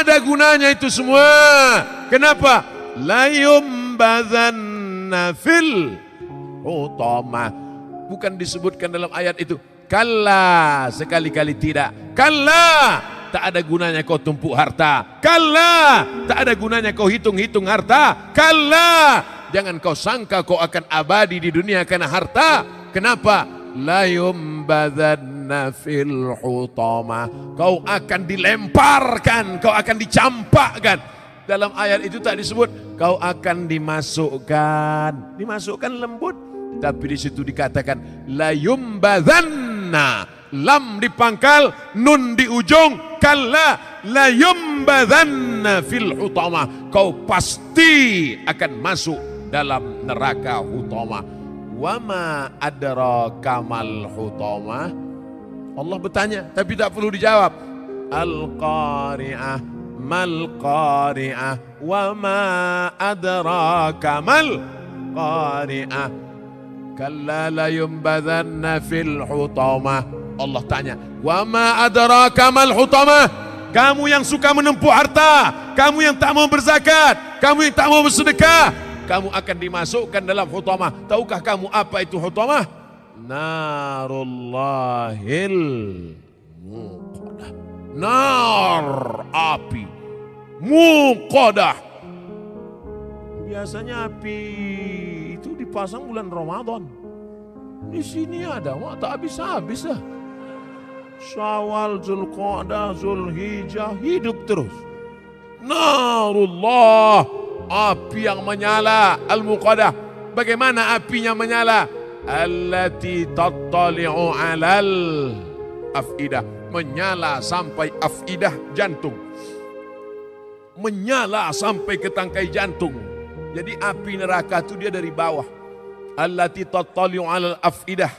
ada gunanya itu semua. Kenapa? La yumbadzanna fil hutamah. Bukan disebutkan dalam ayat itu. Kalla, sekali-kali tidak. Kalla, tak ada gunanya kau tumpuk harta. Kalla, tak ada gunanya kau hitung-hitung harta. Kalla, jangan kau sangka kau akan abadi di dunia karena harta. Kenapa? La yumbadzanna fil hutamah. Kau akan dilemparkan, kau akan dicampakkan. Dalam ayat itu tak disebut kau akan dimasukkan. Dimasukkan lembut. Tapi di situ dikatakan la yumbadzanna. Lam di pangkal, nun di ujung, kalla la yumbadzanna fil hutamah. Kau pasti akan masuk dalam neraka hutamah. Wa ma adraka mal hutamah. Allah bertanya tapi tak perlu dijawab. Al-qari'ah, mal qari'ah, wa ma adraka mal qari'ah. Kalla la yumbadzanna fil hutamah. Allah tanya, wa ma adraka mal hutamah. Kamu yang suka menempuh harta, kamu yang tak mau berzakat, kamu yang tak mau bersedekah, kamu akan dimasukkan dalam hutamah. Tahukah kamu apa itu hutamah? Narullahil muqadah. Nar, api muqadah. Biasanya api itu dipasang bulan Ramadan. Di sini ada, wah tak habis-habis dah. Syawal, Zulqa'dah, Zulhijjah, hidup terus. Narullah, api yang menyala, al-muqadah. Bagaimana apinya menyala? Allati tattali'u 'alal afidah. Menyala sampai afidah, jantung. Menyala sampai ke tangkai jantung. Jadi api neraka itu dia dari bawah. Allati tattali'u 'alal afidah.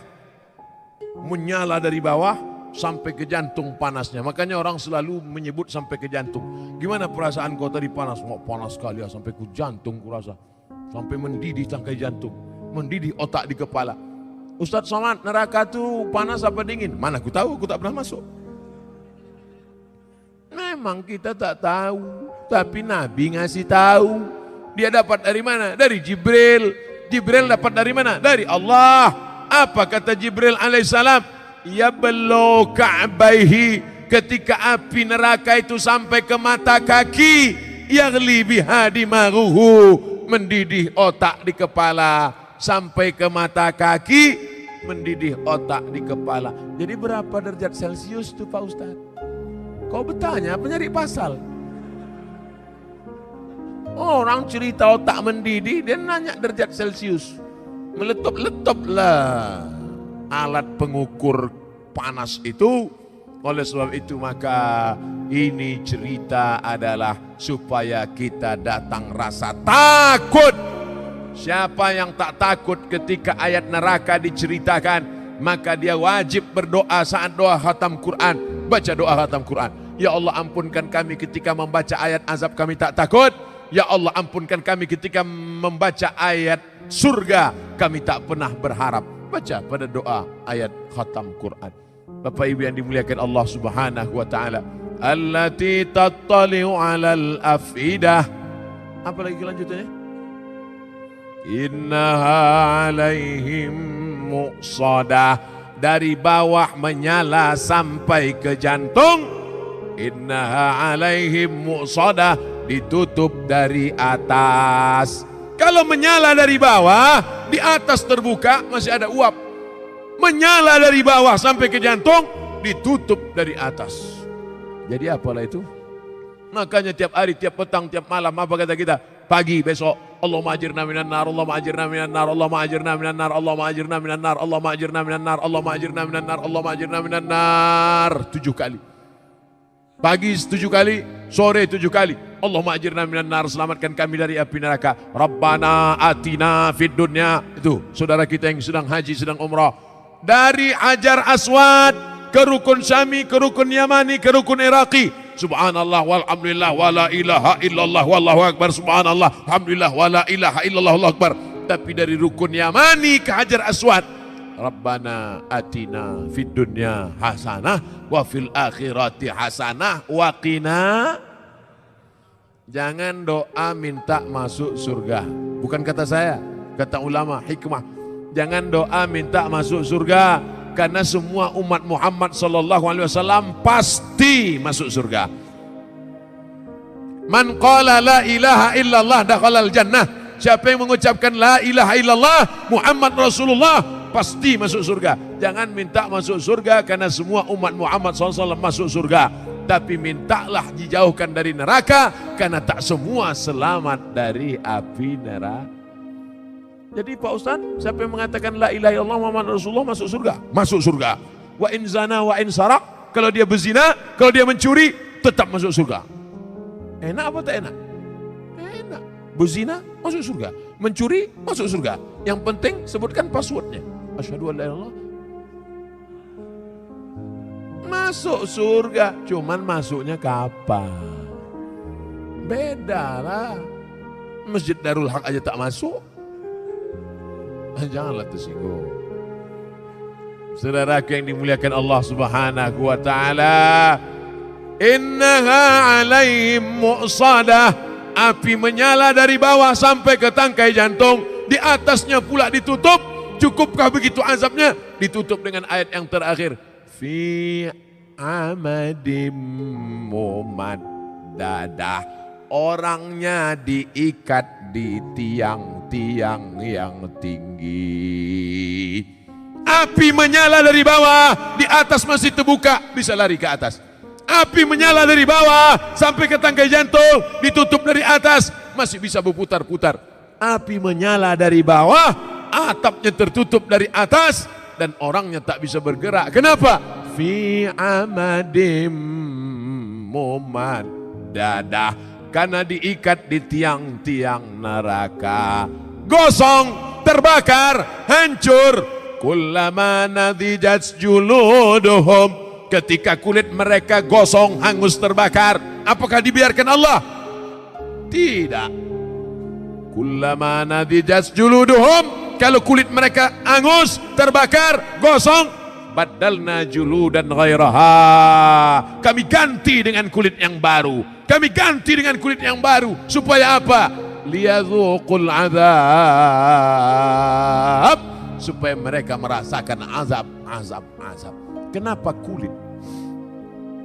Menyala dari bawah sampai ke jantung panasnya. Makanya orang selalu menyebut sampai ke jantung. Gimana perasaan kau tadi panas? Oh, panas sekali ya, sampai ke jantung kurasa. Sampai mendidih tangkai jantung. Mendidih otak di kepala. Ustadz Somad, neraka itu panas apa dingin? Mana aku tahu, aku tak pernah masuk. Memang kita tak tahu. Tapi Nabi ngasih tahu. Dia dapat dari mana? Dari Jibril. Jibril dapat dari mana? Dari Allah. Apa kata Jibril alaihissalam? Ya belo ka'baihi, ketika api neraka itu sampai ke mata kaki, yaghli biha dimaruhu, mendidih otak di kepala, sampai ke mata kaki, mendidih otak di kepala. Jadi berapa derajat Celcius itu Pak Ustaz? Kau bertanya apa nyari pasal? Orang cerita otak mendidih, dia nanya derajat Celcius. Meletup-letup lah alat pengukur panas itu. Oleh sebab itu maka ini cerita adalah supaya kita datang rasa takut. Siapa yang tak takut ketika ayat neraka diceritakan, maka dia wajib berdoa saat doa khatam Quran. Baca doa khatam Quran. Ya Allah, ampunkan kami ketika membaca ayat azab, kami tak takut. Ya Allah, ampunkan kami ketika membaca ayat surga, kami tak pernah berharap. Baca pada doa ayat khatam Quran. Bapak Ibu yang dimuliakan Allah Subhanahu wa taala. Allati tattali'u 'alal afidah. Apa lagi kelanjutannya? Innaha 'alaihim muqsadah. Dari bawah menyala sampai ke jantung. Innaha 'alaihim muqsadah, ditutup dari atas. Kalau menyala dari bawah, di atas terbuka masih ada uap. Menyala dari bawah sampai ke jantung, ditutup dari atas. Jadi apalah itu? Makanya tiap hari, tiap petang, tiap malam, apa kata kita? Pagi, besok, Allahumma ajirna minan nar, Allahumma ajirna minan nar, Allahumma ajirna minan nar, Allahumma ajirna minan nar, Allahumma ajirna minan nar, Allahumma ajirna minan nar, Allahumma ajirna minan nar. 7 kali. Pagi 7 kali, sore 7 kali. Allahumma ajirna minan nar, selamatkan kami dari api neraka. Rabbana atina fid dunya. Itu saudara kita yang sedang haji, sedang umrah. Dari Hajar Aswad ke Rukun Syami, ke Rukun Yamani, ke Rukun Iraqi. Subhanallah walhamdulillah wala ilaha illallah wallahu akbar. Subhanallah alhamdulillah wala ilaha illallah wallahu akbar. Tapi dari Rukun Yamani ke Hajar Aswad, Rabbana atina fid dunya hasanah wa fil akhirati hasanah wa qina Jangan doa minta masuk surga. Bukan kata saya, kata ulama hikmah. Jangan doa minta masuk surga, karena semua umat Muhammad SAW pasti masuk surga. Man qala la ilaha illallah dakhalal jannah. Siapa yang mengucapkan la ilaha illallah Muhammad Rasulullah pasti masuk surga. Jangan minta masuk surga karena semua umat Muhammad SAW masuk surga, tapi mintalah dijauhkan dari neraka karena tak semua selamat dari api neraka. Jadi Pak Ustaz, siapa yang mengatakan la ilaha illallah Muhammad Rasulullah masuk surga? Masuk surga. Wa in zana wa in sarak, kalau dia berzina, kalau dia mencuri, tetap masuk surga. Enak apa tak enak? Enak. Berzina masuk surga, mencuri masuk surga. Yang penting sebutkan passwordnya. Asyhadu an la ilaha illallah. Masuk surga, cuman masuknya kapan? Beda lah. Masjid Darul Haq aja tak masuk. Janganlah tersinggung. Saudaraku yang dimuliakan Allah Subhanahu wa taala, innaha alaihim mu'sadah, api menyala dari bawah sampai ke tangkai jantung, di atasnya pula ditutup. Cukupkah begitu azabnya? Ditutup dengan ayat yang terakhir, fi amadim mumaddadah, orangnya diikat di tiang-tiang yang tinggi. Api menyala dari bawah, di atas masih terbuka, bisa lari ke atas. Api menyala dari bawah sampai ke tangkai jantung, ditutup dari atas, masih bisa berputar-putar. Api menyala dari bawah, atapnya tertutup dari atas, dan orangnya tak bisa bergerak. Kenapa? Fi amadim mumaddadah, karena diikat di tiang-tiang neraka. Gosong, terbakar, hancur. Kullama nadijat juluduhum, ketika kulit mereka gosong, hangus, terbakar, apakah dibiarkan Allah? Tidak. Kullama nadijat juluduhum, kalau kulit mereka hangus, terbakar, gosong, badalna juludan ghairaha, kami ganti dengan kulit yang baru. Kami ganti dengan kulit yang baru. Supaya apa? Liyadzuqul azab, supaya mereka merasakan azab. Kenapa kulit?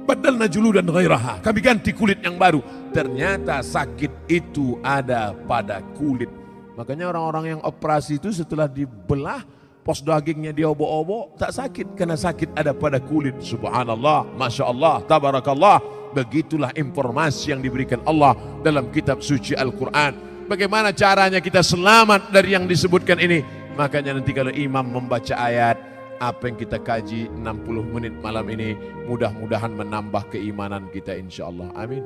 Badalna juludan ghairaha, kami ganti kulit yang baru. Ternyata sakit itu ada pada kulit. Makanya orang-orang yang operasi itu setelah dibelah, pos dagingnya diobok-obok, tak sakit, karena sakit ada pada kulit. Subhanallah, Masya Allah, Tabarakallah. Begitulah informasi yang diberikan Allah dalam kitab suci Al-Quran. Bagaimana caranya kita selamat dari yang disebutkan ini? Makanya nanti kalau imam membaca ayat, apa yang kita kaji 60 menit malam ini, mudah-mudahan menambah keimanan kita, insya Allah. Amin.